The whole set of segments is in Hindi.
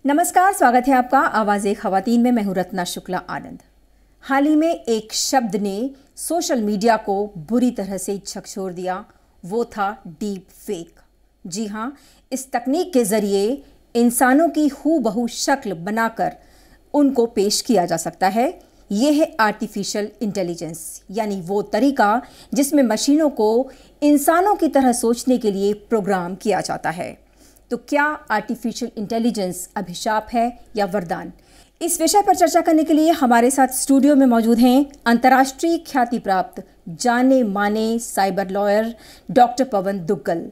नमस्कार, स्वागत है आपका आवाज़े ख़वातीन में। मैं हूं रत्ना शुक्ला आनंद। हाल ही में एक शब्द ने सोशल मीडिया को बुरी तरह से झकझोर दिया, वो था डीप फेक। जी हाँ, इस तकनीक के ज़रिए इंसानों की हूबहू शक्ल बनाकर उनको पेश किया जा सकता है। ये है आर्टिफिशियल इंटेलिजेंस, यानी वो तरीका जिसमें मशीनों को इंसानों की तरह सोचने के लिए प्रोग्राम किया जाता है। तो क्या आर्टिफिशियल इंटेलिजेंस अभिशाप है या वरदान? इस विषय पर चर्चा करने के लिए हमारे साथ स्टूडियो में मौजूद हैं अंतर्राष्ट्रीय ख्याति प्राप्त जाने माने साइबर लॉयर डॉक्टर पवन दुग्गल।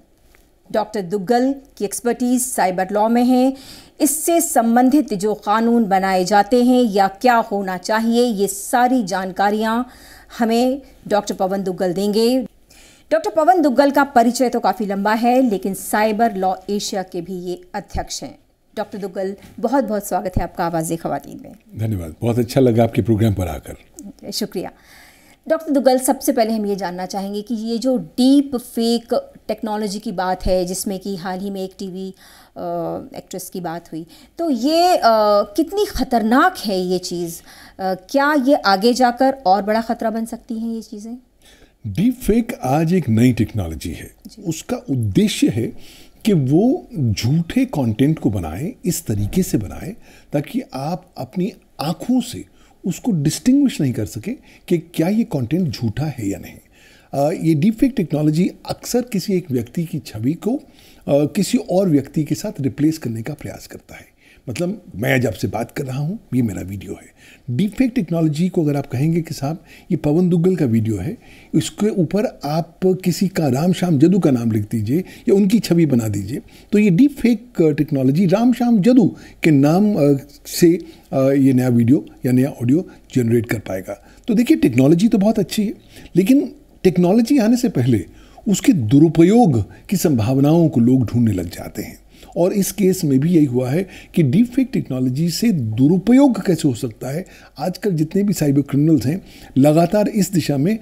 डॉक्टर दुग्गल की एक्सपर्टीज साइबर लॉ में है। इससे संबंधित जो कानून बनाए जाते हैं या क्या होना चाहिए, ये सारी जानकारियां हमें डॉक्टर पवन दुग्गल देंगे। डॉक्टर पवन दुग्गल का परिचय तो काफ़ी लंबा है, लेकिन साइबर लॉ एशिया के भी ये अध्यक्ष हैं। डॉक्टर दुग्गल, बहुत बहुत स्वागत है आपका आवाज़े ख़वातीन में। धन्यवाद, बहुत अच्छा लगा आपके प्रोग्राम पर आकर। शुक्रिया। डॉक्टर दुग्गल, सबसे पहले हम ये जानना चाहेंगे कि ये जो डीप फेक टेक्नोलॉजी की बात है, जिसमें कि हाल ही में एक टीवी एक्ट्रेस की बात हुई, तो ये कितनी ख़तरनाक है ये चीज़? क्या ये आगे जाकर और बड़ा ख़तरा बन सकती हैं ये चीज़ें? डीप फेक आज एक नई टेक्नोलॉजी है। उसका उद्देश्य है कि वो झूठे कंटेंट को बनाए, इस तरीके से बनाए ताकि आप अपनी आंखों से उसको डिस्टिंग्विश नहीं कर सके कि क्या ये कंटेंट झूठा है या नहीं। ये डीप फेक टेक्नोलॉजी अक्सर किसी एक व्यक्ति की छवि को किसी और व्यक्ति के साथ रिप्लेस करने का प्रयास करता है। मतलब मैं आज आपसे बात कर रहा हूँ, ये मेरा वीडियो है। डीप फेक टेक्नोलॉजी को अगर आप कहेंगे कि साहब ये पवन दुग्गल का वीडियो है, इसके ऊपर आप किसी का राम श्याम जदू का नाम लिख दीजिए या उनकी छवि बना दीजिए, तो ये deep fake technology Ram Shyam जदू के नाम से ये नया वीडियो या नया ऑडियो जनरेट कर पाएगा। तो देखिए, टेक्नोलॉजी तो बहुत अच्छी है, लेकिन टेक्नोलॉजी आने से पहले उसके दुरुपयोग की संभावनाओं को लोग ढूंढने लग जाते हैं। और इस केस में भी यही हुआ है कि डीप फेक टेक्नोलॉजी से दुरुपयोग कैसे हो सकता है। आजकल जितने भी साइबर क्रिमिनल्स हैं, लगातार इस दिशा में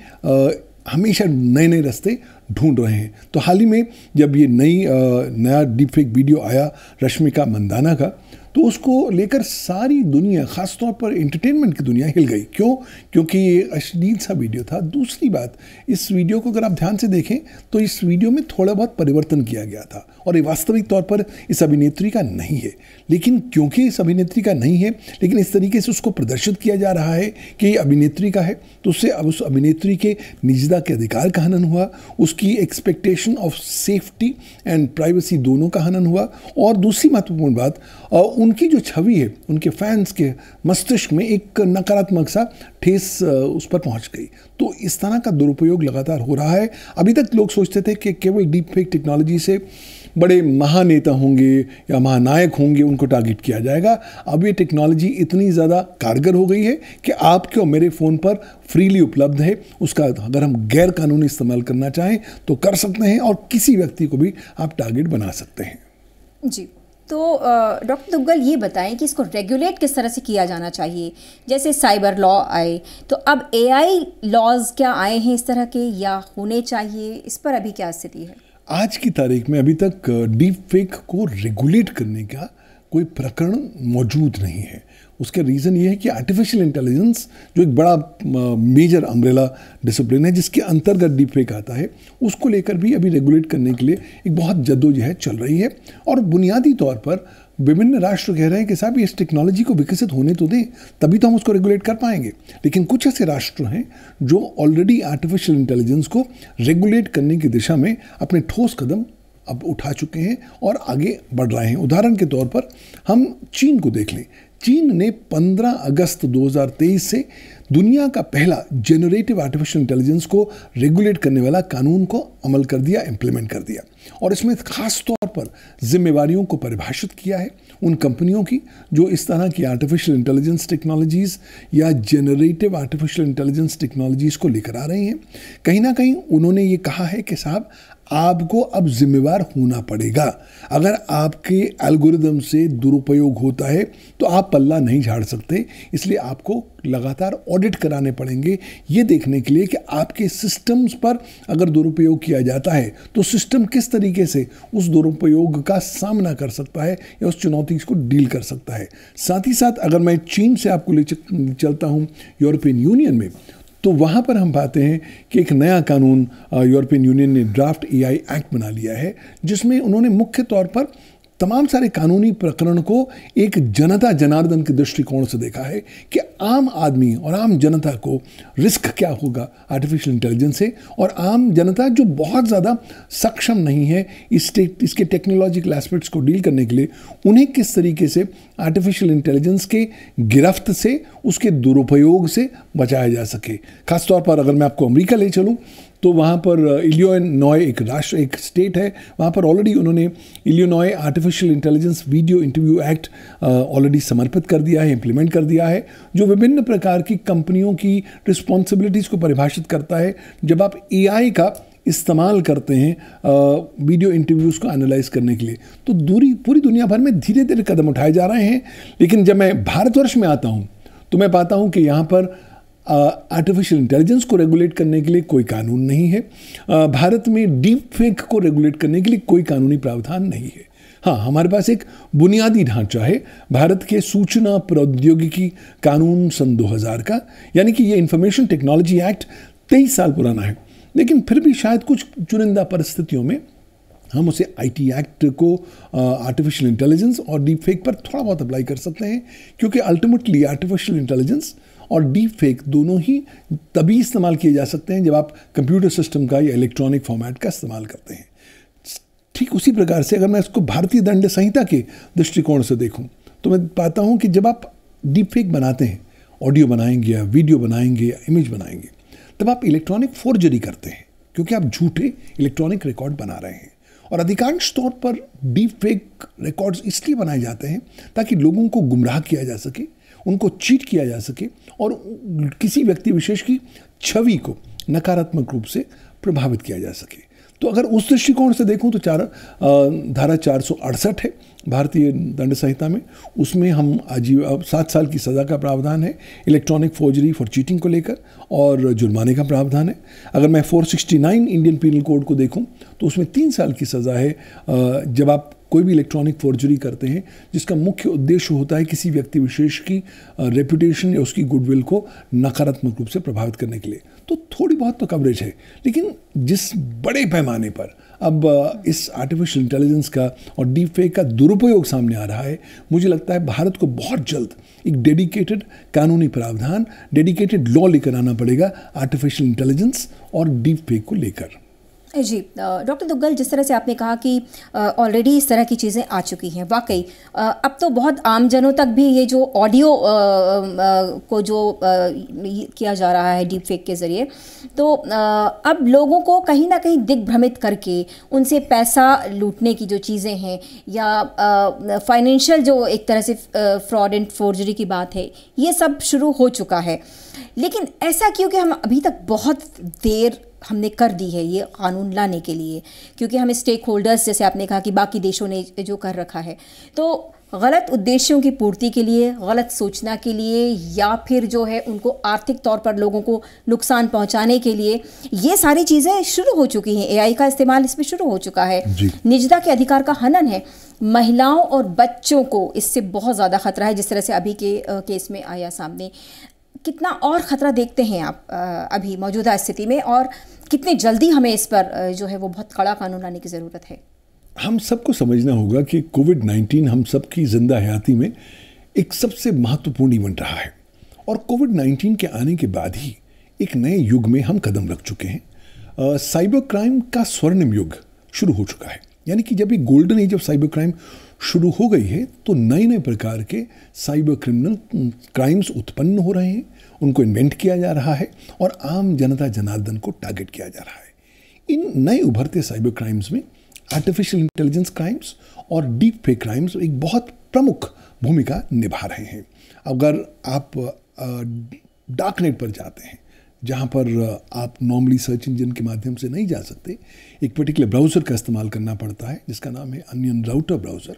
हमेशा नए नए रास्ते ढूंढ रहे हैं। तो हाल ही में जब ये नया डीप फेक वीडियो आया रश्मिका मंदाना का, तो उसको लेकर सारी दुनिया, ख़ासतौर पर एंटरटेनमेंट की दुनिया हिल गई। क्यों? क्योंकि ये अश्लील सा वीडियो था। दूसरी बात, इस वीडियो को अगर आप ध्यान से देखें तो इस वीडियो में थोड़ा बहुत परिवर्तन किया गया था और ये वास्तविक तौर पर इस अभिनेत्री का नहीं है। लेकिन क्योंकि इस अभिनेत्री का नहीं है, लेकिन इस तरीके से उसको प्रदर्शित किया जा रहा है कि ये अभिनेत्री का है, तो उससे अब उस अभिनेत्री के निजता के अधिकार का हनन हुआ, उसकी expectation of safety and privacy दोनों का हनन हुआ। और दूसरी महत्वपूर्ण बात, उनकी जो छवि है, उनके फैंस के मस्तिष्क में एक नकारात्मक सा ठेस उस पर पहुंच गई। तो इस तरह का दुरुपयोग लगातार हो रहा है। अभी तक लोग सोचते थे कि केवल डीप फेक टेक्नोलॉजी से बड़े महानेता होंगे या महानायक होंगे, उनको टारगेट किया जाएगा। अब ये टेक्नोलॉजी इतनी ज़्यादा कारगर हो गई है कि आपके और मेरे फ़ोन पर फ्रीली उपलब्ध है। उसका अगर हम गैर कानूनी इस्तेमाल करना चाहें तो कर सकते हैं और किसी व्यक्ति को भी आप टारगेट बना सकते हैं। जी, तो डॉक्टर दुग्गल, ये बताएं कि इसको रेगुलेट किस तरह से किया जाना चाहिए? जैसे साइबर लॉ आए, तो अब एआई लॉज क्या आए हैं इस तरह के, या होने चाहिए? इस पर अभी क्या स्थिति है? आज की तारीख में अभी तक डीप फेक को रेगुलेट करने का कोई प्रकरण मौजूद नहीं है। उसका रीज़न ये है कि आर्टिफिशियल इंटेलिजेंस जो एक बड़ा मेजर अम्ब्रेला डिसिप्लिन है जिसके अंतर्गत डीप फेक आता है, उसको लेकर भी अभी रेगुलेट करने के लिए एक बहुत जद्दोजहद चल रही है। और बुनियादी तौर पर विभिन्न राष्ट्र कह रहे हैं कि साहब इस टेक्नोलॉजी को विकसित होने तो दें, तभी तो हम उसको रेगुलेट कर पाएंगे। लेकिन कुछ ऐसे राष्ट्र हैं जो ऑलरेडी आर्टिफिशियल इंटेलिजेंस को रेगुलेट करने की दिशा में अपने ठोस कदम अब उठा चुके हैं और आगे बढ़ रहे हैं। उदाहरण के तौर पर हम चीन को देख लें। चीन ने 15 अगस्त 2023 से दुनिया का पहला जनरेटिव आर्टिफिशियल इंटेलिजेंस को रेगुलेट करने वाला कानून को अमल कर दिया, इम्प्लीमेंट कर दिया। और इसमें खास तौर पर जिम्मेवारियों को परिभाषित किया है उन कंपनियों की जो इस तरह की आर्टिफिशियल इंटेलिजेंस टेक्नोलॉजीज़ या जनरेटिव आर्टिफिशियल इंटेलिजेंस टेक्नोलॉजीज़ को लेकर आ रही हैं। कहीं ना कहीं उन्होंने ये कहा है कि साहब आपको अब जिम्मेवार होना पड़ेगा। अगर आपके एल्गोरिदम से दुरुपयोग होता है तो आप पल्ला नहीं झाड़ सकते, इसलिए आपको लगातार ऑडिट कराने पड़ेंगे ये देखने के लिए कि आपके सिस्टम्स पर अगर दुरुपयोग किया जाता है तो सिस्टम किस तरीके से उस दुरुपयोग का सामना कर सकता है या उस चुनौती को डील कर सकता है। साथ ही साथ अगर मैं चीन से आपको ले चलता हूँ यूरोपियन यूनियन में, तो वहाँ पर हम पाते हैं कि एक नया कानून यूरोपियन यूनियन ने ड्राफ्ट एआई एक्ट बना लिया है, जिसमें उन्होंने मुख्य तौर पर तमाम सारे कानूनी प्रकरण को एक जनता जनार्दन के दृष्टिकोण से देखा है कि आम आदमी और आम जनता को रिस्क क्या होगा आर्टिफिशियल इंटेलिजेंस से, और आम जनता जो बहुत ज़्यादा सक्षम नहीं है इसके टेक्नोलॉजिकल एस्पेक्ट्स को डील करने के लिए, उन्हें किस तरीके से आर्टिफिशियल इंटेलिजेंस के गिरफ्त से, उसके दुरुपयोग से बचाया जा सके। खासतौर पर अगर मैं आपको अमेरिका ले चलूँ तो वहाँ पर इलिनॉय एक स्टेट है, वहाँ पर ऑलरेडी उन्होंने Illinois artificial intelligence video interview act already समर्पित कर दिया है, इम्प्लीमेंट कर दिया है, जो विभिन्न प्रकार की कंपनियों की रिस्पॉन्सिबिलिटीज़ को परिभाषित करता है जब आप एआई का इस्तेमाल करते हैं वीडियो इंटरव्यूज़ को एनालाइज करने के लिए। तो पूरी दुनिया भर में धीरे धीरे कदम उठाए जा रहे हैं, लेकिन जब मैं भारतवर्ष में आता हूँ तो मैं पाता हूँ कि यहाँ पर आर्टिफिशियल इंटेलिजेंस को रेगुलेट करने के लिए कोई कानून नहीं है। भारत में डीप फेक को रेगुलेट करने के लिए कोई कानूनी प्रावधान नहीं है। हाँ, हमारे पास एक बुनियादी ढांचा है भारत के सूचना प्रौद्योगिकी कानून सन 2000 का, यानी कि ये इंफॉर्मेशन टेक्नोलॉजी एक्ट 23 साल पुराना है, लेकिन फिर भी शायद कुछ चुनिंदा परिस्थितियों में हम उसे आईटी एक्ट को आर्टिफिशियल इंटेलिजेंस और डीप फेक पर थोड़ा बहुत अप्लाई कर सकते हैं, क्योंकि अल्टीमेटली आर्टिफिशियल इंटेलिजेंस और डीप फेक दोनों ही तभी इस्तेमाल किए जा सकते हैं जब आप कंप्यूटर सिस्टम का या इलेक्ट्रॉनिक फॉर्मेट का इस्तेमाल करते हैं। ठीक उसी प्रकार से अगर मैं इसको भारतीय दंड संहिता के दृष्टिकोण से देखूं तो मैं पाता हूं कि जब आप डीप फेक बनाते हैं, ऑडियो बनाएंगे या वीडियो बनाएंगे या इमेज बनाएंगे, तब आप इलेक्ट्रॉनिक फोर्जरी करते हैं, क्योंकि आप झूठे इलेक्ट्रॉनिक रिकॉर्ड बना रहे हैं। और अधिकांश तौर पर डीप फेक रिकॉर्ड्स इसलिए बनाए जाते हैं ताकि लोगों को गुमराह किया जा सके, उनको चीट किया जा सके और किसी व्यक्ति विशेष की छवि को नकारात्मक रूप से प्रभावित किया जा सके। तो अगर उस दृष्टिकोण से देखूं तो धारा 468 है भारतीय दंड संहिता में, उसमें हम 7 साल की सज़ा का प्रावधान है इलेक्ट्रॉनिक फोर्जरी फॉर चीटिंग को लेकर, और जुर्माने का प्रावधान है। अगर मैं 469 इंडियन पीनल कोड को देखूं तो उसमें 3 साल की सज़ा है जब आप कोई भी इलेक्ट्रॉनिक फोर्जरी करते हैं जिसका मुख्य उद्देश्य होता है किसी व्यक्ति विशेष की रेपुटेशन या उसकी गुडविल को नकारात्मक रूप से प्रभावित करने के लिए। तो थोड़ी बहुत तो कवरेज है, लेकिन जिस बड़े पैमाने पर अब इस आर्टिफिशियल इंटेलिजेंस का और डीप फेक का दुरुपयोग सामने आ रहा है, मुझे लगता है भारत को बहुत जल्द एक डेडिकेटेड कानूनी प्रावधान, डेडिकेटेड लॉ लेकर आना पड़ेगा आर्टिफिशियल इंटेलिजेंस और डीप फेक को लेकर। जी डॉक्टर दुग्गल, जिस तरह से आपने कहा कि ऑलरेडी इस तरह की चीज़ें आ चुकी हैं, वाकई अब तो बहुत आम जनों तक भी ये जो ऑडियो को जो किया जा रहा है डीप फेक के ज़रिए, तो अब लोगों को कहीं ना कहीं दिग्भ्रमित करके उनसे पैसा लूटने की जो चीज़ें हैं या फाइनेंशियल जो एक तरह से फ्रॉड एंड फोर्जरी की बात है, ये सब शुरू हो चुका है। लेकिन ऐसा क्यों कि हम अभी तक बहुत देर हमने कर दी है ये कानून लाने के लिए, क्योंकि हमें स्टेक होल्डर्स, जैसे आपने कहा कि बाकी देशों ने जो कर रखा है, तो गलत उद्देश्यों की पूर्ति के लिए, गलत सूचना के लिए, या फिर जो है उनको आर्थिक तौर पर लोगों को नुकसान पहुंचाने के लिए ये सारी चीज़ें शुरू हो चुकी हैं। एआई का इस्तेमाल इसमें शुरू हो चुका है, निजता के अधिकार का हनन है, महिलाओं और बच्चों को इससे बहुत ज़्यादा खतरा है, जिस तरह से अभी के केस में आया सामने। कितना और ख़तरा देखते हैं आप अभी मौजूदा स्थिति में, और कितने जल्दी हमें इस पर जो है वो बहुत कड़ा कानून लाने की ज़रूरत है? हम सबको समझना होगा कि कोविड-19 हम सबकी जिंदा हयाती में एक सबसे महत्वपूर्ण इवेंट रहा है, और कोविड-19 के आने के बाद ही एक नए युग में हम कदम रख चुके हैं। साइबर क्राइम का स्वर्णिम युग शुरू हो चुका है, यानी कि जब एक golden age of cyber crime शुरू हो गई है तो नए नए प्रकार के साइबर क्राइम्स उत्पन्न हो रहे हैं, उनको इन्वेंट किया जा रहा है और आम जनता जनार्दन को टारगेट किया जा रहा है। इन नए उभरते साइबर क्राइम्स में आर्टिफिशियल इंटेलिजेंस क्राइम्स और डीप फेक क्राइम्स एक बहुत प्रमुख भूमिका निभा रहे हैं। अगर आप डार्क नेट पर जाते हैं, जहाँ पर आप नॉर्मली सर्च इंजन के माध्यम से नहीं जा सकते, एक पर्टिकुलर ब्राउज़र का इस्तेमाल करना पड़ता है जिसका नाम है अनियन राउटर ब्राउज़र।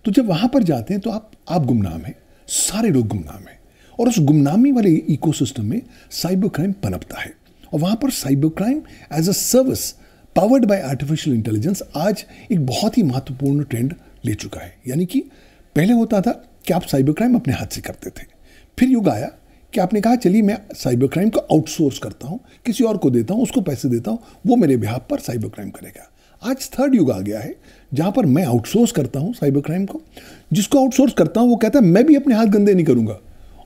तो जब वहाँ पर जाते हैं तो आप गुमनाम हैं, सारे लोग गुमनाम हैं, और उस गुमनामी वाले इकोसिस्टम में साइबर क्राइम पनपता है। और वहाँ पर cyber crime as a service powered by artificial intelligence आज एक बहुत ही महत्वपूर्ण ट्रेंड ले चुका है। यानी कि पहले होता था कि आप साइबर क्राइम अपने हाथ से करते थे, फिर युग आया कि आपने कहा चलिए मैं साइबर क्राइम को आउटसोर्स करता हूँ, किसी और को देता हूँ, उसको पैसे देता हूँ, वो मेरे बिहाफ पर साइबर क्राइम करेगा। आज थर्ड युग आ गया है जहाँ पर मैं आउटसोर्स करता हूँ साइबर क्राइम को। जिसको आउटसोर्स करता हूँ वो कहता है मैं भी अपने हाथ गंदे नहीं करूँगा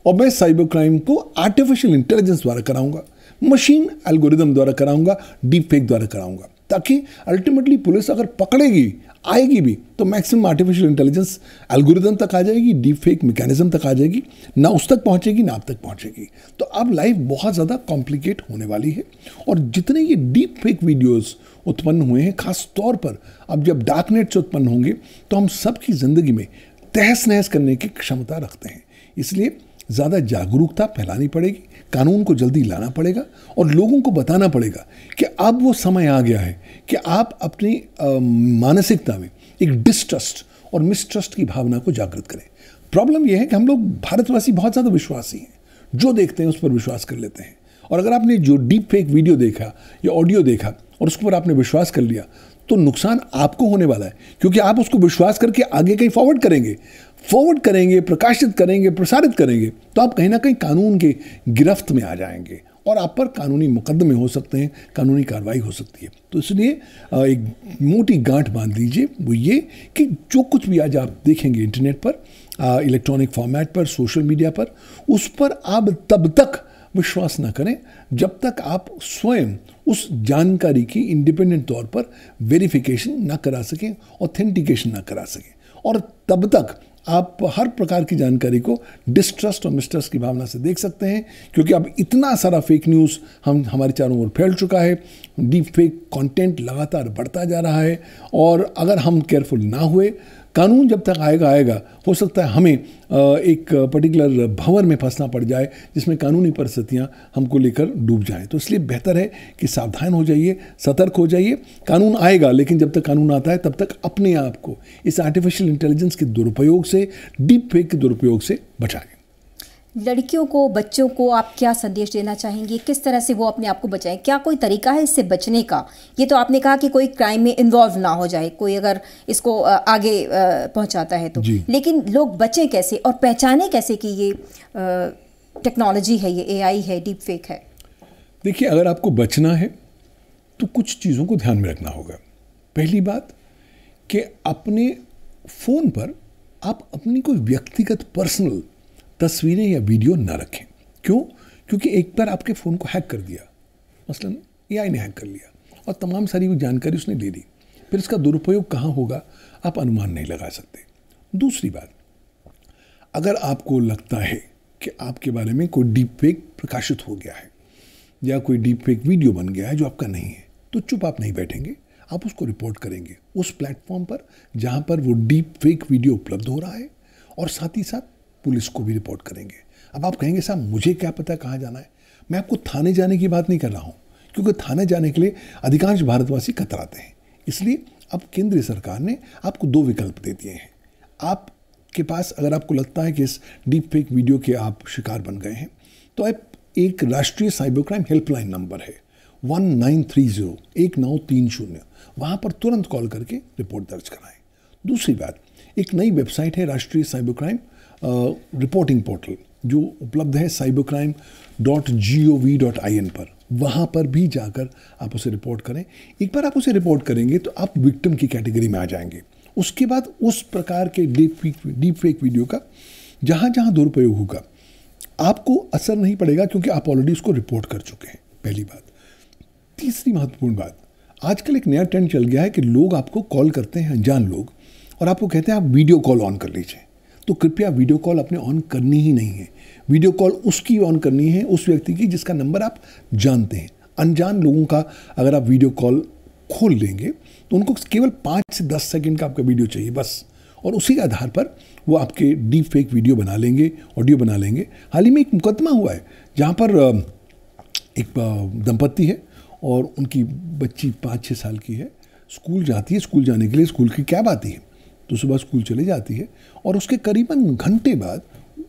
और मैं साइबर क्राइम को आर्टिफिशियल इंटेलिजेंस द्वारा कराऊंगा, मशीन एल्गोरिदम द्वारा कराऊंगा, डीप फेक द्वारा कराऊंगा, ताकि अल्टीमेटली पुलिस अगर पकड़ेगी आएगी भी तो मैक्सिमम आर्टिफिशियल इंटेलिजेंस एल्गोरिदम तक आ जाएगी, डीप फेक मैकेनिज्म तक आ जाएगी, ना उस तक पहुंचेगी ना आप तक पहुंचेगी। तो अब लाइफ बहुत ज़्यादा कॉम्प्लिकेट होने वाली है। और जितने ये डीप फेक वीडियोस उत्पन्न हुए हैं, खास तौर पर अब जब डार्क नेट से उत्पन्न होंगे तो हम सबकी ज़िंदगी में तहस नहस करने की क्षमता रखते हैं। इसलिए ज़्यादा जागरूकता फैलानी पड़ेगी, कानून को जल्दी लाना पड़ेगा और लोगों को बताना पड़ेगा कि अब वो समय आ गया है कि आप अपनी मानसिकता में एक डिस्ट्रस्ट और मिसट्रस्ट की भावना को जागृत करें। प्रॉब्लम यह है कि हम लोग भारतवासी बहुत ज़्यादा विश्वासी हैं, जो देखते हैं उस पर विश्वास कर लेते हैं। और अगर आपने जो डीप फेक वीडियो देखा या ऑडियो देखा और उस पर आपने विश्वास कर लिया तो नुकसान आपको होने वाला है, क्योंकि आप उसको विश्वास करके आगे कहीं फॉरवर्ड करेंगे, प्रकाशित करेंगे, प्रसारित करेंगे, तो आप कहीं ना कहीं कानून के गिरफ्त में आ जाएंगे और आप पर कानूनी मुकदमे हो सकते हैं, कानूनी कार्रवाई हो सकती है। तो इसलिए एक मोटी गांठ बांध लीजिए, वो ये कि जो कुछ भी आज आप देखेंगे इंटरनेट पर, इलेक्ट्रॉनिक फॉर्मेट पर, सोशल मीडिया पर, उस पर आप तब तक विश्वास ना करें जब तक आप स्वयं उस जानकारी की इंडिपेंडेंट तौर पर वेरिफिकेशन ना करा सकें, ऑथेंटिकेशन ना करा सकें। और तब तक आप हर प्रकार की जानकारी को डिस्ट्रस्ट और मिसट्रस्ट की भावना से देख सकते हैं, क्योंकि अब इतना सारा फेक न्यूज़ हमारे चारों ओर फैल चुका है, डीप फेक कंटेंट लगातार बढ़ता जा रहा है। और अगर हम केयरफुल ना हुए, कानून जब तक आएगा हो सकता है हमें एक पर्टिकुलर भंवर में फंसना पड़ जाए जिसमें कानूनी परिस्थितियां हमको लेकर डूब जाएं। तो इसलिए बेहतर है कि सावधान हो जाइए, सतर्क हो जाइए। कानून आएगा, लेकिन जब तक कानून आता है तब तक अपने आप को इस आर्टिफिशियल इंटेलिजेंस के दुरुपयोग से, डीप फेक के दुरुपयोग से बचाएं। लड़कियों को, बच्चों को आप क्या संदेश देना चाहेंगे? किस तरह से वो अपने आप को बचाएं? क्या कोई तरीका है इससे बचने का? ये तो आपने कहा कि कोई क्राइम में इन्वॉल्व ना हो जाए, कोई अगर इसको आगे पहुंचाता है तो, लेकिन लोग बचें कैसे और पहचानें कैसे कि ये टेक्नोलॉजी है, ये एआई है, डीप फेक है? देखिए, अगर आपको बचना है तो कुछ चीज़ों को ध्यान में रखना होगा। पहली बात कि अपने फ़ोन पर आप अपनी कोई व्यक्तिगत पर्सनल तस्वीरें या वीडियो ना रखें। क्यों? क्योंकि एक बार आपके फ़ोन को हैक कर दिया, मसलन एआई ने हैक कर लिया और तमाम सारी वो जानकारी उसने ले ली, फिर इसका दुरुपयोग कहाँ होगा आप अनुमान नहीं लगा सकते। दूसरी बात, अगर आपको लगता है कि आपके बारे में कोई डीप फेक प्रकाशित हो गया है या कोई डीप फेक वीडियो बन गया है जो आपका नहीं है, तो चुप आप नहीं बैठेंगे, आप उसको रिपोर्ट करेंगे उस प्लेटफॉर्म पर जहाँ पर वो डीप फेक वीडियो उपलब्ध हो रहा है, और साथ ही साथ पुलिस को भी रिपोर्ट करेंगे। अब आप कहेंगे साहब मुझे क्या पता कहाँ जाना है? मैं आपको थाने जाने की बात नहीं कर रहा हूँ, क्योंकि थाने जाने के लिए अधिकांश भारतवासी कतराते हैं। इसलिए अब केंद्र सरकार ने आपको दो विकल्प दे दिए हैं। आपके पास अगर आपको लगता है कि इस डीप फेक वीडियो के आप शिकार बन गए हैं, तो आप एक राष्ट्रीय साइबर क्राइम हेल्पलाइन नंबर है 1930, वहाँ पर तुरंत कॉल करके रिपोर्ट दर्ज कराएं। दूसरी बात, एक नई वेबसाइट है राष्ट्रीय साइबर क्राइम रिपोर्टिंग पोर्टल, जो उपलब्ध है cybercrime.gov.in पर। वहाँ पर भी जाकर आप उसे रिपोर्ट करें। एक बार आप उसे रिपोर्ट करेंगे तो आप विक्टिम की कैटेगरी में आ जाएंगे। उसके बाद उस प्रकार के डीप फेक वीडियो का जहाँ जहाँ दुरुपयोग होगा आपको असर नहीं पड़ेगा, क्योंकि आप ऑलरेडी उसको रिपोर्ट कर चुके हैं। पहली बात। तीसरी महत्वपूर्ण बात, आजकल एक नया ट्रेंड चल गया है कि लोग आपको कॉल करते हैं, अनजान लोग, और आपको कहते हैं आप वीडियो कॉल ऑन कर लीजिए। तो कृपया वीडियो कॉल अपने ऑन करनी ही नहीं है। वीडियो कॉल उसकी ऑन करनी है, उस व्यक्ति की जिसका नंबर आप जानते हैं। अनजान लोगों का अगर आप वीडियो कॉल खोल लेंगे तो उनको केवल 5 से 10 सेकंड का आपका वीडियो चाहिए बस, और उसी के आधार पर वो आपके डीप फेक वीडियो बना लेंगे, ऑडियो बना लेंगे। हाल ही में एक मुकदमा हुआ है जहाँ पर एक दंपत्ति है और उनकी बच्ची 5-6 साल की है, स्कूल जाती है, स्कूल जाने के लिए स्कूल की कैब आती है, तो सुबह स्कूल चले जाती है और उसके करीबन घंटे बाद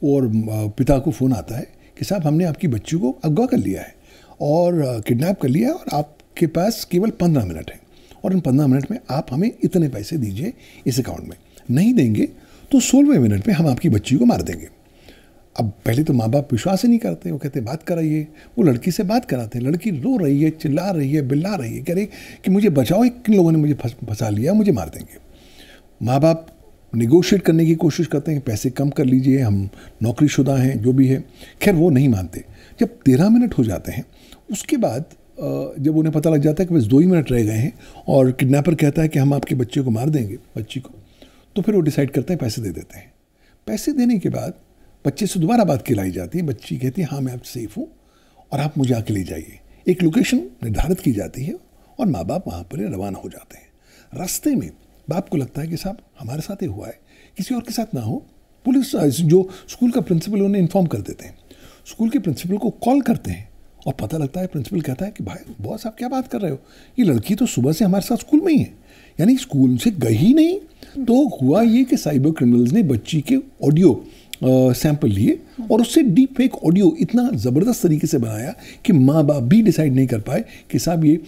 और पिता को फ़ोन आता है कि साहब हमने आपकी बच्ची को अगवा कर लिया है और किडनैप कर लिया है और आपके पास केवल 15 मिनट है और इन 15 मिनट में आप हमें इतने पैसे दीजिए इस अकाउंट में, नहीं देंगे तो 16वें मिनट में हम आपकी बच्ची को मार देंगे। अब पहले तो माँ बाप विश्वास ही नहीं करते, वो कहते बात कराइए, वो लड़की से बात कराते हैं, लड़की रो रही है, चिल्ला रही है, बिल्ला रही है, कह रही कि मुझे बचाओ, किन लोगों ने मुझे फंसा लिया, मुझे मार देंगे। माँ बाप निगोशिएट करने की कोशिश करते हैं कि पैसे कम कर लीजिए, हम नौकरीशुदा हैं, जो भी है, खैर वो नहीं मानते। जब 13 मिनट हो जाते हैं उसके बाद जब उन्हें पता लग जाता है कि बस 2 ही मिनट रह गए हैं और किडनैपर कहता है कि हम आपके बच्चे को मार देंगे, बच्ची को, तो फिर वो डिसाइड करते हैं पैसे दे देते हैं। पैसे देने के बाद बच्चे से दोबारा बात खिलाई जाती है, बच्ची कहती है हाँ मैं अब सेफ़ हूँ और आप मुझे आके ले जाइए। एक लोकेशन निर्धारित की जाती है और माँ बाप वहाँ पर रवाना हो जाते हैं। रास्ते में बाप को लगता है कि साहब हमारे साथ ही हुआ है, किसी और के साथ ना हो। पुलिस जो स्कूल का प्रिंसिपल उन्हें इन्फॉर्म कर देते हैं, स्कूल के प्रिंसिपल को कॉल करते हैं और पता लगता है, प्रिंसिपल कहता है कि भाई बॉस आप क्या बात कर रहे हो, ये लड़की तो सुबह से हमारे साथ स्कूल में ही है, यानी स्कूल से गई ही नहीं। तो हुआ ये कि साइबर क्रिमिनल्स ने बच्ची के ऑडियो सैंपल लिए और उससे डीप फेक ऑडियो इतना ज़बरदस्त तरीके से बनाया कि माँ बाप भी डिसाइड नहीं कर पाए कि साहब ये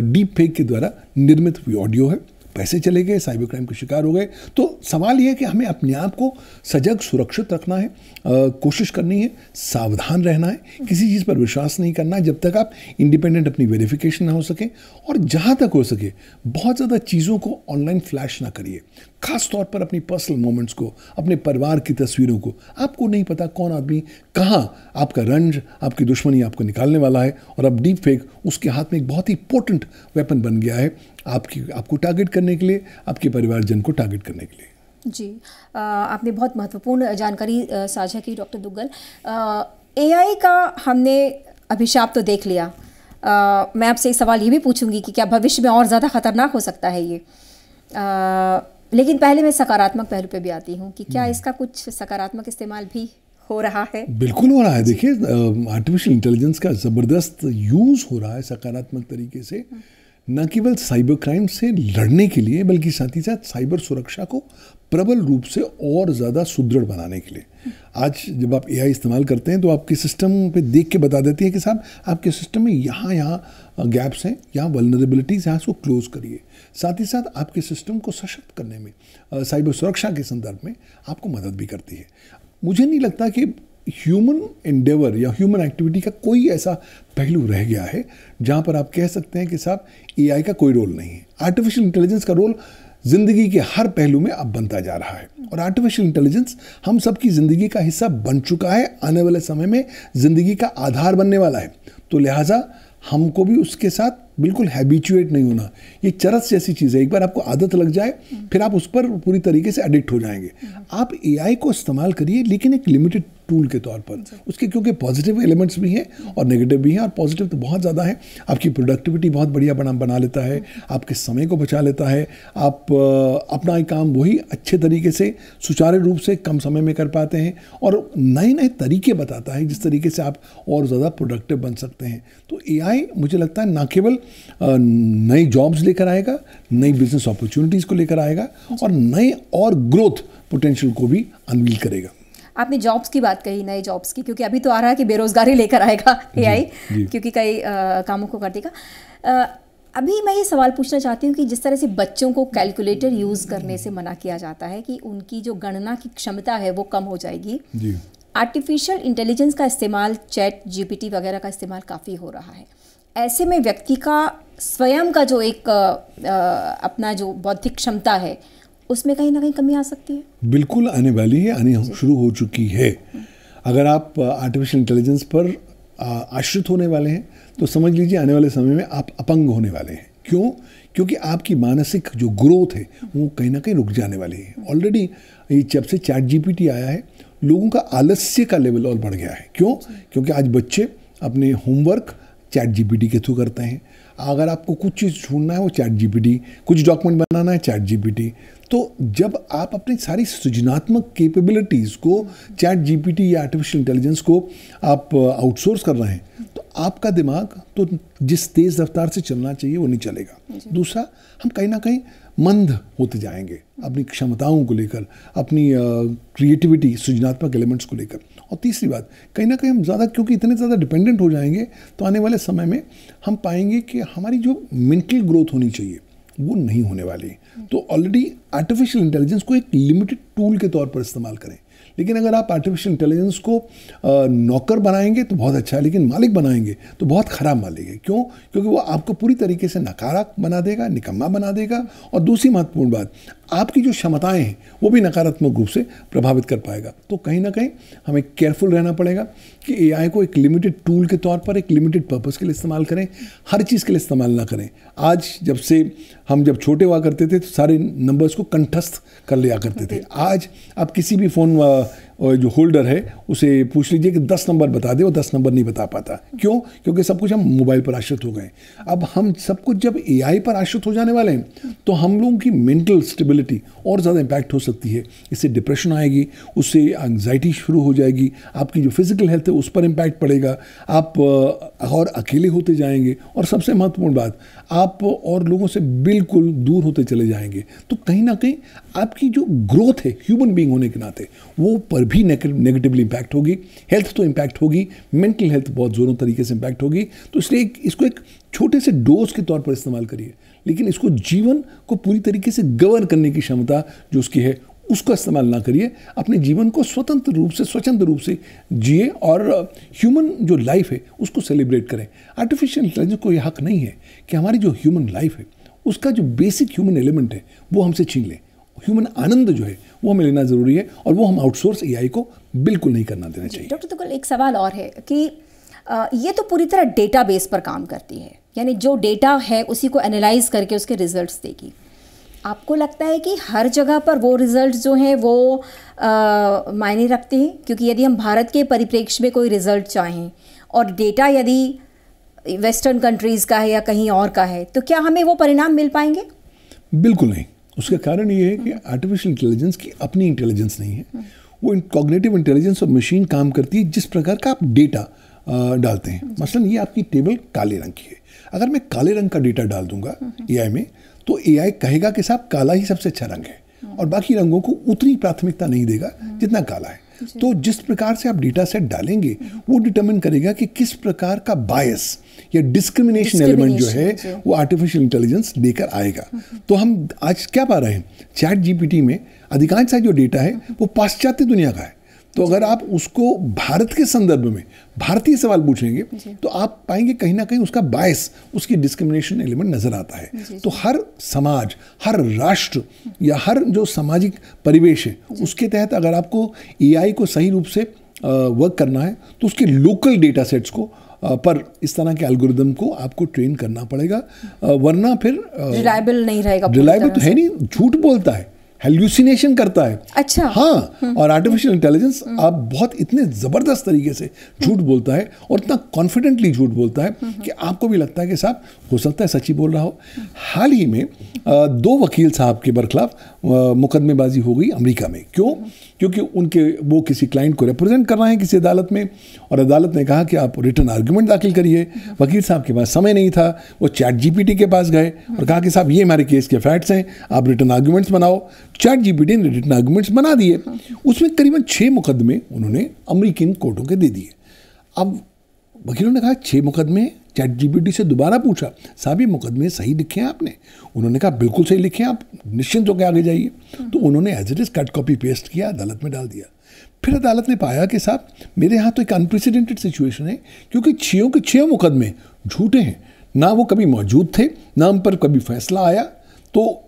डीप फेक के द्वारा निर्मित हुई ऑडियो है। पैसे चले गए, साइबर क्राइम के शिकार हो गए। तो सवाल ये है कि हमें अपने आप को सजग, सुरक्षित रखना है, कोशिश करनी है, सावधान रहना है, किसी चीज़ पर विश्वास नहीं करना है जब तक आप इंडिपेंडेंट अपनी वेरिफिकेशन ना हो सके, और जहाँ तक हो सके बहुत ज़्यादा चीज़ों को ऑनलाइन फ्लैश ना करिए, खास तौर पर अपनी पर्सनल मोमेंट्स को, अपने परिवार की तस्वीरों को। आपको नहीं पता कौन आदमी कहाँ आपका रंज, आपकी दुश्मनी आपको निकालने वाला है, और अब डीप फेक उसके हाथ में एक बहुत ही पोटेंट वेपन बन गया है आपको टारगेट करने के लिए, आपके परिवारजन को टारगेट करने के लिए। जी, आपने बहुत महत्वपूर्ण जानकारी साझा की डॉक्टर दुग्गल। एआई का हमने अभिशाप तो देख लिया, मैं आपसे एक सवाल ये भी पूछूंगी कि क्या भविष्य में और ज़्यादा खतरनाक हो सकता है ये, लेकिन पहले मैं सकारात्मक पहलू पे भी आती हूँ कि क्या इसका कुछ सकारात्मक इस्तेमाल भी हो रहा है? बिल्कुल हो रहा है। देखिए, आर्टिफिशियल इंटेलिजेंस का ज़बरदस्त यूज़ हो रहा है सकारात्मक तरीके से, न केवल साइबर क्राइम से लड़ने के लिए बल्कि साथ ही साथ साइबर सुरक्षा को प्रबल रूप से और ज़्यादा सुदृढ़ बनाने के लिए। आज जब आप एआई इस्तेमाल करते हैं तो आपके सिस्टम पे देख के बता देती है कि साहब आपके सिस्टम में यहाँ गैप्स हैं, यहाँ वल्नरेबिलिटीज़ हैं, इसको क्लोज करिए। साथ ही साथ आपके सिस्टम को सशक्त करने में, साइबर सुरक्षा के संदर्भ में आपको मदद भी करती है। मुझे नहीं लगता कि ह्यूमन एंडेवर या ह्यूमन एक्टिविटी का कोई ऐसा पहलू रह गया है जहाँ पर आप कह सकते हैं कि साहब एआई का कोई रोल नहीं है। आर्टिफिशियल इंटेलिजेंस का रोल ज़िंदगी के हर पहलू में अब बनता जा रहा है, और आर्टिफिशियल इंटेलिजेंस हम सबकी ज़िंदगी का हिस्सा बन चुका है, आने वाले समय में ज़िंदगी का आधार बनने वाला है। तो लिहाजा हमको भी उसके साथ बिल्कुल हैबिचुएट नहीं होना। ये चरस जैसी चीज़ है, एक बार आपको आदत लग जाए फिर आप उस पर पूरी तरीके से एडिक्ट हो जाएंगे। आप एआई को इस्तेमाल करिए, लेकिन एक लिमिटेड टूल के तौर पर उसके, क्योंकि पॉजिटिव एलिमेंट्स भी हैं और नेगेटिव भी हैं, और पॉजिटिव तो बहुत ज़्यादा है। आपकी प्रोडक्टिविटी बहुत बढ़िया बना लेता है, आपके समय को बचा लेता है, आप अपना काम वही अच्छे तरीके से सुचारू रूप से कम समय में कर पाते हैं, और नए नए तरीके बताता है जिस तरीके से आप और ज़्यादा प्रोडक्टिव बन सकते हैं। तो एआई मुझे लगता है ना केवल नई जॉब्स लेकर आएगा, नई बिजनेस अपॉर्चुनिटीज़ को लेकर आएगा, और नए और ग्रोथ पोटेंशियल को भी अनवील करेगा। आपने जॉब्स की बात कही, नए जॉब्स की, क्योंकि अभी तो आ रहा है कि बेरोजगारी लेकर आएगा एआई, क्योंकि कई कामों को कर देगा। अभी मैं ये सवाल पूछना चाहती हूँ कि जिस तरह से बच्चों को कैलकुलेटर यूज़ करने से मना किया जाता है कि उनकी जो गणना की क्षमता है वो कम हो जाएगी, आर्टिफिशियल इंटेलिजेंस का इस्तेमाल, चैट जीपीटी वगैरह का इस्तेमाल काफ़ी हो रहा है। ऐसे में व्यक्ति का स्वयं का जो एक अपना जो बौद्धिक क्षमता है उसमें कहीं ना कहीं कमी आ सकती है। बिल्कुल आने वाली है, आनी शुरू हो चुकी है। अगर आप आर्टिफिशियल इंटेलिजेंस पर आश्रित होने वाले हैं तो समझ लीजिए आने वाले समय में आप अपंग होने वाले हैं। क्यों? क्योंकि आपकी मानसिक जो ग्रोथ है वो कहीं ना कहीं रुक जाने वाली है। ऑलरेडी जब से चैट जीपीटी आया है लोगों का आलस्य का लेवल और बढ़ गया है। क्यों? क्योंकि आज बच्चे अपने होमवर्क चैट जीपीटी के थ्रू करते हैं। अगर आपको कुछ चीज़ ढूंढना है वो चैट जीपीटी, कुछ डॉक्यूमेंट बनाना है चैट जीपीटी। तो जब आप अपनी सारी सृजनात्मक कैपेबिलिटीज़ को चैट जीपीटी या आर्टिफिशियल इंटेलिजेंस को आप आउटसोर्स कर रहे हैं तो आपका दिमाग तो जिस तेज रफ्तार से चलना चाहिए वो नहीं चलेगा। दूसरा, हम कहीं ना कहीं मंद होते जाएंगे अपनी क्षमताओं को लेकर, अपनी क्रिएटिविटी, सृजनात्मक एलिमेंट्स को लेकर। और तीसरी बात, कहीं ना कहीं हम ज़्यादा, क्योंकि इतने ज़्यादा डिपेंडेंट हो जाएंगे, तो आने वाले समय में हम पाएंगे कि हमारी जो मेंटल ग्रोथ होनी चाहिए वो नहीं होने वाली। तो ऑलरेडी आर्टिफिशियल इंटेलिजेंस को एक लिमिटेड टूल के तौर पर इस्तेमाल करें, लेकिन अगर आप आर्टिफिशियल इंटेलिजेंस को नौकर बनाएंगे तो बहुत अच्छा है, लेकिन मालिक बनाएंगे तो बहुत ख़राब मालिक है। क्यों? क्योंकि वो आपको पूरी तरीके से नकारात्मक बना देगा, निकम्मा बना देगा, और दूसरी महत्वपूर्ण बात, आपकी जो क्षमताएं हैं वो भी नकारात्मक रूप से प्रभावित कर पाएगा। तो कहीं ना कहीं हमें केयरफुल रहना पड़ेगा कि एआई को एक लिमिटेड टूल के तौर पर, एक लिमिटेड पर्पस के लिए इस्तेमाल करें, हर चीज़ के लिए इस्तेमाल ना करें। आज जब छोटे हुआ करते थे तो सारे नंबर्स को कंठस्थ कर लिया करते थे। आज आप किसी भी फ़ोन जो होल्डर है उसे पूछ लीजिए कि 10 नंबर बता दे, वो 10 नंबर नहीं बता पाता। क्यों? क्योंकि सब कुछ हम मोबाइल पर आश्रित हो गए। अब हम सब कुछ जब एआई पर आश्रित हो जाने वाले हैं तो हम लोगों की मेंटल स्टेबिलिटी और ज़्यादा इम्पैक्ट हो सकती है। इससे डिप्रेशन आएगी, उससे एंग्जाइटी शुरू हो जाएगी, आपकी जो फिजिकल हेल्थ है उस पर इम्पैक्ट पड़ेगा, आप और अकेले होते जाएंगे, और सबसे महत्वपूर्ण बात, आप और लोगों से बिल्कुल दूर होते चले जाएंगे। तो कहीं ना कहीं आपकी जो ग्रोथ है ह्यूमन बीइंग होने के नाते, वो पर भी नेगेटिवली इम्पैक्ट होगी। हेल्थ तो इम्पैक्ट होगी, मेंटल हेल्थ बहुत ज़ोरों तरीके से इम्पैक्ट होगी। तो इसलिए इसको एक छोटे से डोज के तौर पर इस्तेमाल करिए, लेकिन इसको जीवन को पूरी तरीके से गवर्न करने की क्षमता जो उसकी है उसका इस्तेमाल ना करिए। अपने जीवन को स्वतंत्र रूप से जिए, और ह्यूमन जो लाइफ है उसको सेलिब्रेट करें। आर्टिफिशियल इंटेलिजेंस को यह हक नहीं है कि हमारी जो ह्यूमन लाइफ है उसका जो बेसिक ह्यूमन एलिमेंट है वो हमसे छीन ले। ह्यूमन आनंद जो है वो हमें लेना ज़रूरी है, और वो हम आउटसोर्स एआई को बिल्कुल नहीं करना देना चाहिए। डॉक्टर तुगल, एक सवाल और है कि ये तो पूरी तरह डेटाबेस पर काम करती है, यानी जो डेटा है उसी को एनालाइज करके उसके रिजल्ट्स देगी। आपको लगता है कि हर जगह पर वो रिजल्ट जो हैं वो मायने रखते हैं? क्योंकि यदि हम भारत के परिप्रेक्ष्य में कोई रिजल्ट चाहें और डेटा यदि वेस्टर्न कंट्रीज़ का है या कहीं और का है, तो क्या हमें वो परिणाम मिल पाएंगे? बिल्कुल नहीं। उसका कारण ये है कि आर्टिफिशियल इंटेलिजेंस की अपनी इंटेलिजेंस नहीं है। वो कॉग्निटिव इंटेलिजेंस और मशीन काम करती है जिस प्रकार का आप डेटा डालते हैं। मसलन ये आपकी टेबल काले रंग की है, अगर मैं काले रंग का डेटा डाल दूंगा एआई में, तो एआई कहेगा कि साहब काला ही सबसे अच्छा रंग है, और बाकी रंगों को उतनी प्राथमिकता नहीं देगा जितना काला है। तो जिस प्रकार से आप डेटा सेट डालेंगे वो डिटरमिन करेगा कि किस प्रकार का बायस या डिस्क्रिमिनेशन एलिमेंट जो है वो आर्टिफिशियल इंटेलिजेंस लेकर आएगा। तो हम आज क्या पा रहे हैं, चैट जीपीटी में अधिकांश सा जो डेटा है वो पाश्चात्य दुनिया का है। तो अगर आप उसको भारत के संदर्भ में भारतीय सवाल पूछेंगे तो आप पाएंगे कहीं ना कहीं उसका बायस, उसकी डिस्क्रिमिनेशन एलिमेंट नजर आता है। तो हर समाज, हर राष्ट्र या हर जो सामाजिक परिवेश है उसके तहत अगर आपको एआई को सही रूप से वर्क करना है तो उसके लोकल डेटा सेट्स को पर इस तरह के एल्गोरिदम को आपको ट्रेन करना पड़ेगा, वरना फिर रिलायबल नहीं रहेगा। रिलायबल तो है नहीं, झूठ बोलता है, हेल्यूसिनेशन करता है। अच्छा। हाँ, और आर्टिफिशियल इंटेलिजेंस आप बहुत इतने ज़बरदस्त तरीके से झूठ बोलता है और इतना कॉन्फिडेंटली झूठ बोलता है कि आपको भी लगता है कि साहब हो सकता है सच्ची बोल रहा हो। हाल ही में 2 वकील साहब के बरखिलाफ मुकदमेबाजी हो गई अमेरिका में। क्यों? क्योंकि वो किसी क्लाइंट को रिप्रेजेंट कर रहे हैं किसी अदालत में, और अदालत ने कहा कि आप रिटन आर्ग्यूमेंट दाखिल करिए। वकील साहब के पास समय नहीं था, वो चैट जीपीटी के पास गए और कहा कि साहब ये हमारे केस के फैक्ट्स हैं, आप रिटन आर्ग्यूमेंट्स बनाओ। चैट जीपीटी ने रिटन आर्ग्यूमेंट्स बना दिए। उसमें करीबन 6 मुकदमे उन्होंने अमेरिकन कोर्टों के दे दिए। अब वकीलों ने कहा 6 मुकदमे, चैट जीपीटी से दोबारा पूछा साहब ये मुकदमे सही लिखे हैं आपने? उन्होंने कहा बिल्कुल सही लिखे हैं, आप निश्चिंत होकर आगे जाइए। तो उन्होंने as it is cut copy paste किया, अदालत में डाल दिया। फिर अदालत ने पाया कि साहब मेरे यहाँ तो एक अनप्रेसिडेंटेड सिचुएशन है, क्योंकि 6 के 6 मुकदमे झूठे हैं, ना वो कभी मौजूद थे, ना उन पर कभी फैसला आया। तो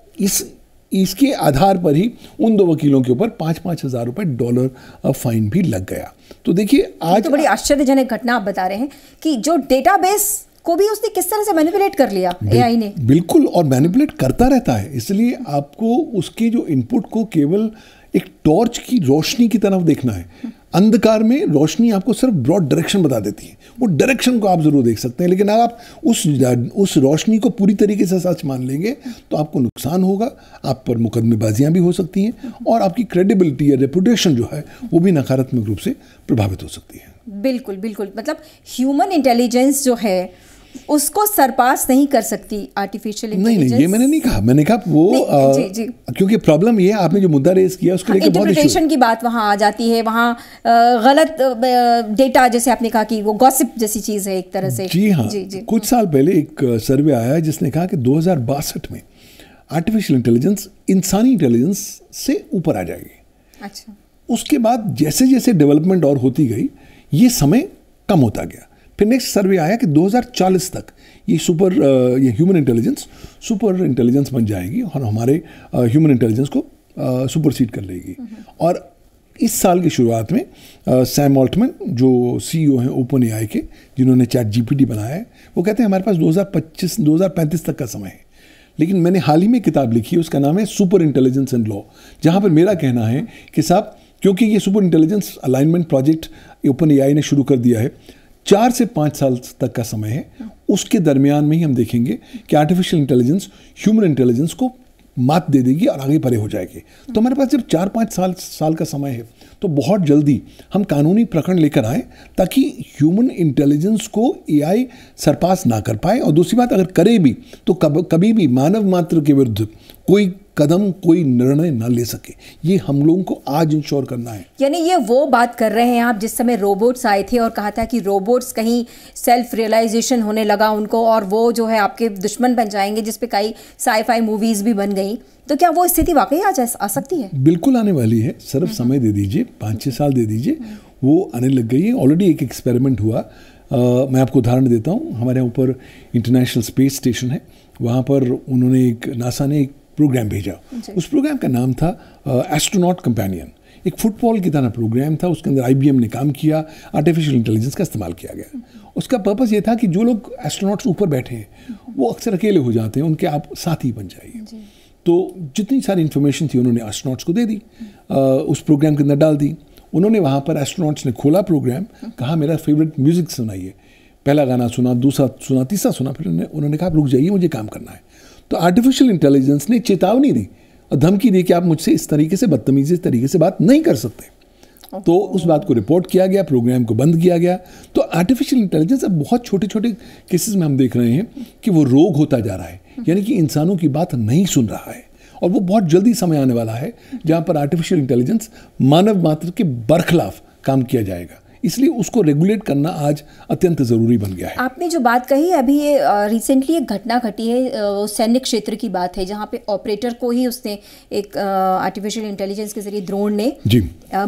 इसके आधार पर ही उन 2 वकीलों के ऊपर 5-5 हज़ार रुपये डॉलर फाइन भी लग गया। तो देखिए आज तो बड़ी आश्चर्यजनक घटना आप बता रहे हैं कि जो डेटाबेस को भी उसने किस तरह से मैनिपुलेट कर लिया एआई ने। बिल्कुल, और मैनिपुलेट करता रहता है, इसलिए आपको उसके जो इनपुट को केवल एक टॉर्च की रोशनी की तरफ देखना है। अंधकार में रोशनी आपको सिर्फ ब्रॉड डायरेक्शन बता देती है, वो डायरेक्शन को आप जरूर देख सकते हैं, लेकिन अगर आप उस रोशनी को पूरी तरीके से सच मान लेंगे तो आपको नुकसान होगा, आप पर मुकदमेबाजियां भी हो सकती हैं और आपकी क्रेडिबिलिटी या रेपुटेशन जो है वो भी नकारात्मक रूप से प्रभावित हो सकती है। बिल्कुल बिल्कुल, मतलब ह्यूमन इंटेलिजेंस जो है उसको सरपास नहीं कर सकती आर्टिफिशियल इंटेलिजेंस। नहीं, ये मैंने नहीं कहा, मैंने कहा वो जी। क्योंकि प्रॉब्लम ये है, आपने जो मुद्दा रेज किया उसके लेके बहुत इंटरप्रिटेशन की बात वहाँ आ जाती है, वहाँ गलत डेटा, जैसे आपने कहा कि वो गॉसिप जैसी चीज़ है एक तरह से। जी हाँ, कुछ साल पहले एक सर्वे आया जिसने कहा कि 2062 में आर्टिफिशियल इंटेलिजेंस इंसानी इंटेलिजेंस से ऊपर आ जाएगी। अच्छा। उसके बाद जैसे जैसे डेवलपमेंट और होती गई ये समय कम होता गया। फिर नेक्स्ट सर्वे आया कि 2040 तक ये ह्यूमन इंटेलिजेंस सुपर इंटेलिजेंस बन जाएगी और हमारे ह्यूमन इंटेलिजेंस को सुपरसीड कर लेगी। और इस साल की शुरुआत में सैम ऑल्टमैन जो CEO हैं ओपन AI के, जिन्होंने ChatGPT बनाया है, वो कहते हैं हमारे पास 2035 तक का समय है। लेकिन मैंने हाल ही में किताब लिखी है, उसका नाम है सुपर इंटेलिजेंस एंड लॉ, जहाँ पर मेरा कहना है कि साहब, क्योंकि ये super intelligence alignment project open AI ने शुरू कर दिया है, 4 से 5 साल तक का समय है, उसके दरमियान में ही हम देखेंगे कि आर्टिफिशियल इंटेलिजेंस ह्यूमन इंटेलिजेंस को मात दे देगी और आगे परे हो जाएगी। तो हमारे पास जब 4-5 साल का समय है तो बहुत जल्दी हम कानूनी प्रकरण लेकर आए ताकि ह्यूमन इंटेलिजेंस को AI सरपास ना कर पाए, और दूसरी बात, अगर करे भी तो कभी भी मानव मात्र के विरुद्ध कोई कदम, कोई निर्णय ना ले सके। ये हम लोगों को आज इंश्योर करना है। यानी ये वो बात कर रहे हैं आप जिस समय रोबोट्स आए थे और कहा था कि रोबोट्स कहीं सेल्फ रियलाइजेशन होने लगा उनको और वो जो है आपके दुश्मन बन जाएंगे, जिस पे कई साई-फाई मूवीज भी बन गई। तो क्या वो स्थिति वाकई आ सकती है? बिल्कुल आने वाली है, सिर्फ समय दे दीजिए, 5-6 साल दे दीजिए, वो आने लग गई है। ऑलरेडी एक एक्सपेरिमेंट हुआ। मैं आपको उदाहरण देता हूँ। हमारे यहाँ ऊपर इंटरनेशनल स्पेस स्टेशन है, वहाँ पर नासा ने एक प्रोग्राम भेजा। उस प्रोग्राम का नाम था एस्ट्रोनॉट कंपेनियन। एक फुटबॉल की तरह प्रोग्राम था, उसके अंदर IBM ने काम किया, आर्टिफिशियल इंटेलिजेंस का इस्तेमाल किया गया। उसका पर्पस ये था कि जो लोग एस्ट्रोनॉट्स ऊपर बैठे हैं वो अक्सर अकेले हो जाते हैं, उनके आप साथी बन जाइए। तो जितनी सारी इन्फॉर्मेशन थी उन्होंने एस्ट्रोनॉट्स को दे दी, उस प्रोग्राम के अंदर डाल दी। उन्होंने वहाँ पर एस्ट्रोनॉट्स ने खोला प्रोग्राम, कहा मेरा फेवरेट म्यूजिक सुनाइए। पहला गाना सुना, दूसरा सुना, तीसरा सुना, फिर उन्होंने कहा रुक जाइए, मुझे काम करना है। तो आर्टिफिशियल इंटेलिजेंस ने चेतावनी दी और धमकी दी कि आप मुझसे इस तरीके से बदतमीजी तरीके से बात नहीं कर सकते। तो उस बात को रिपोर्ट किया गया, प्रोग्राम को बंद किया गया। तो आर्टिफिशियल इंटेलिजेंस अब बहुत छोटे छोटे केसेस में हम देख रहे हैं कि वो रोग होता जा रहा है, यानी कि इंसानों की बात नहीं सुन रहा है। और वो बहुत जल्दी समय आने वाला है जहाँ पर आर्टिफिशियल इंटेलिजेंस मानव मात्र के बरखिलाफ काम किया जाएगा। इसलिए उसको रेगुलेट करना आज अत्यंत ज़रूरी बन गया है। आपने जो बात कही अभी, ये रिसेंटली एक घटना घटी है, सैन्य क्षेत्र की बात है, जहाँ पे ऑपरेटर को ही उसने एक आर्टिफिशियल इंटेलिजेंस के जरिए ड्रोन ने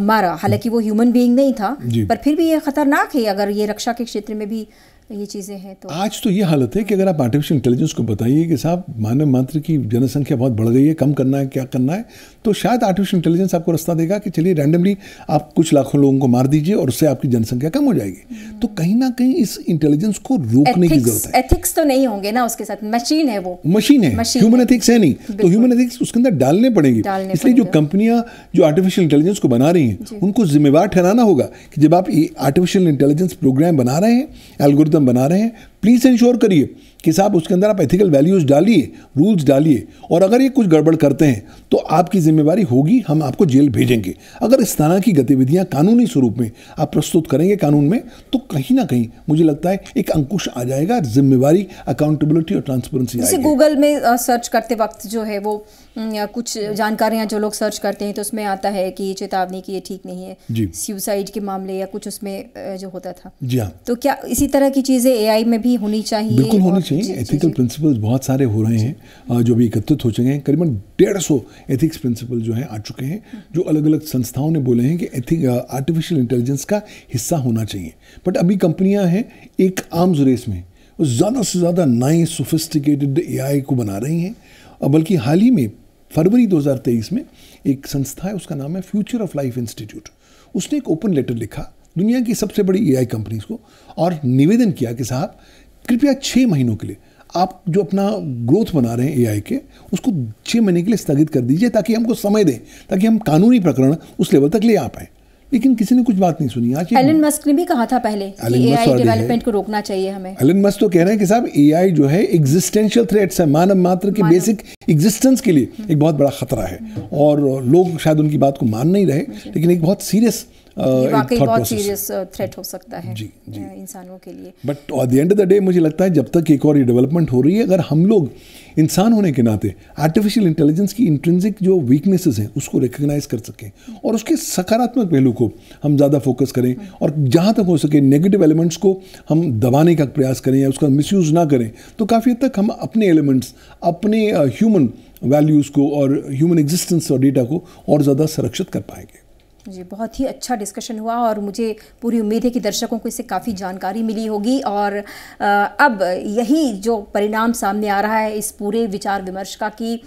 मारा। हालांकि वो ह्यूमन बीइंग नहीं था, पर फिर भी ये खतरनाक है अगर ये रक्षा के क्षेत्र में भी ये चीज़ें हैं। तो आज तो ये हालत है कि अगर आप आर्टिफिशियल इंटेलिजेंस को बताइए कि साहब मानव मात्र की जनसंख्या बहुत बढ़ गई है, कम करना है, क्या करना है, तो शायद आर्टिफिशियल इंटेलिजेंस आपको रास्ता देगा कि चलिए रैंडमली आप कुछ लाखों लोगों को मार दीजिए और उससे आपकी जनसंख्या कम हो जाएगी। तो कहीं ना कहीं इस इंटेलिजेंस को रोकने की जरूरत है। एथिक्स तो नहीं होंगे ना उसके साथ, मशीन है, वो मशीन है, ह्यूमन एथिक्स है नहीं। तो ह्यूमन एथिक्स उसके अंदर डालने पड़ेंगे। इसलिए जो कंपनियां जो आर्टिफिशियल इंटेलिजेंस को बना रही हैं उनको जिम्मेवार ठहराना होगा कि जब आप आर्टिफिशियल इंटेलिजेंस प्रोग्राम बना रहे हैं, एल्गोरिथम बना रहे हैं, प्लीज इंश्योर करिए कि साहब उसके अंदर आप एथिकल वैल्यूज डालिए, रूल्स डालिए, और अगर ये कुछ गड़बड़ करते हैं तो आपकी जिम्मेवारी होगी, हम आपको जेल भेजेंगे। अगर इस तरह की गतिविधियां कानूनी स्वरूप में आप प्रस्तुत करेंगे कानून में, तो कहीं ना कहीं मुझे लगता है एक अंकुश आ जाएगा, जिम्मेवारी, अकाउंटेबिलिटी और ट्रांसपेरेंसी आएगी। जैसे गूगल में सर्च करते वक्त जो है वो कुछ जानकारियां जो लोग सर्च करते हैं तो उसमें आता है कि चेतावनी की ये ठीक नहीं है, सुसाइड के मामले या कुछ उसमें जो होता था। जी हाँ, तो क्या इसी तरह की चीज़ें AI में भी होनी चाहिए? बिल्कुल होनी चाहिए। एथिकल प्रिंसिपल्स बहुत सारे हो रहे हैं जो भी एकत्रित हो चुके हैं। करीबन 150 एथिक्स प्रिंसिपल जो हैं आ चुके हैं, जो अलग अलग संस्थाओं ने बोले हैं कि आर्टिफिशियल इंटेलिजेंस का हिस्सा होना चाहिए। बट अभी कंपनियां हैं एक आर्म्स रेस में, ज़्यादा से ज़्यादा नए सोफिस्टिकेटेड AI को बना रही हैं। बल्कि हाल ही में फरवरी 2023 में एक संस्था है, उसका नाम है फ्यूचर ऑफ लाइफ इंस्टीट्यूट, उसने एक ओपन लेटर लिखा दुनिया की सबसे बड़ी AI कंपनीज को और निवेदन किया कि साहब कृपया 6 महीनों के लिए आप जो अपना ग्रोथ बना रहे हैं AI के, उसको 6 महीने के लिए स्थगित कर दीजिए ताकि हमको समय दें, ताकि हम कानूनी प्रकरण उस लेवल तक ले आ पाएँ। लेकिन किसी ने कुछ बात नहीं सुनी। आज एलन मस्क ने भी कहा था पहले कि एआई डेवलपमेंट को रोकना चाहिए हमें। एलन मस्क तो कह रहे हैं कि साहब एआई जो है एग्जिस्टेंशियल थ्रेट्स है, मानव मात्र के बेसिक एग्जिस्टेंस के लिए एक बहुत बड़ा खतरा है, और लोग शायद उनकी बात को मान नहीं रहे, लेकिन एक बहुत सीरियस वाकई बहुत सीरियस थ्रेट हो सकता है जी इंसानों के लिए। But at the end of the day मुझे लगता है जब तक एक और ये डेवलपमेंट हो रही है, अगर हम लोग इंसान होने के नाते आर्टिफिशियल इंटेलिजेंस की इंट्रिंसिक जो वीकनेसेस हैं उसको रिकग्नाइज कर सकें और उसके सकारात्मक पहलू को हम ज़्यादा फोकस करें, और जहाँ तक हो सके नेगेटिव एलिमेंट्स को हम दबाने का प्रयास करें या उसका मिसयूज़ ना करें, तो काफ़ी हद तक हम अपने एलिमेंट्स, अपने ह्यूमन वैल्यूज़ को और ह्यूमन एग्जिस्टेंस और डेटा को और ज़्यादा संरक्षित कर पाएंगे। जी, बहुत ही अच्छा डिस्कशन हुआ और मुझे पूरी उम्मीद है कि दर्शकों को इससे काफ़ी जानकारी मिली होगी, और अब यही जो परिणाम सामने आ रहा है इस पूरे विचार विमर्श का कि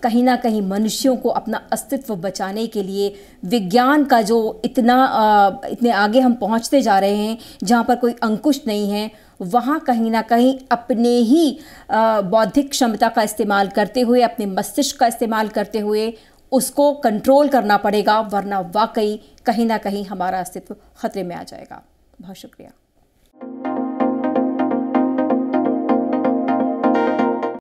कहीं ना कहीं मनुष्यों को अपना अस्तित्व बचाने के लिए विज्ञान का जो इतने आगे हम पहुंचते जा रहे हैं, जहां पर कोई अंकुश नहीं है, वहाँ कहीं ना कहीं अपने ही बौद्धिक क्षमता का इस्तेमाल करते हुए, अपने मस्तिष्क का इस्तेमाल करते हुए उसको कंट्रोल करना पड़ेगा, वरना वाकई कहीं ना कहीं हमारा अस्तित्व खतरे में आ जाएगा। बहुत शुक्रिया।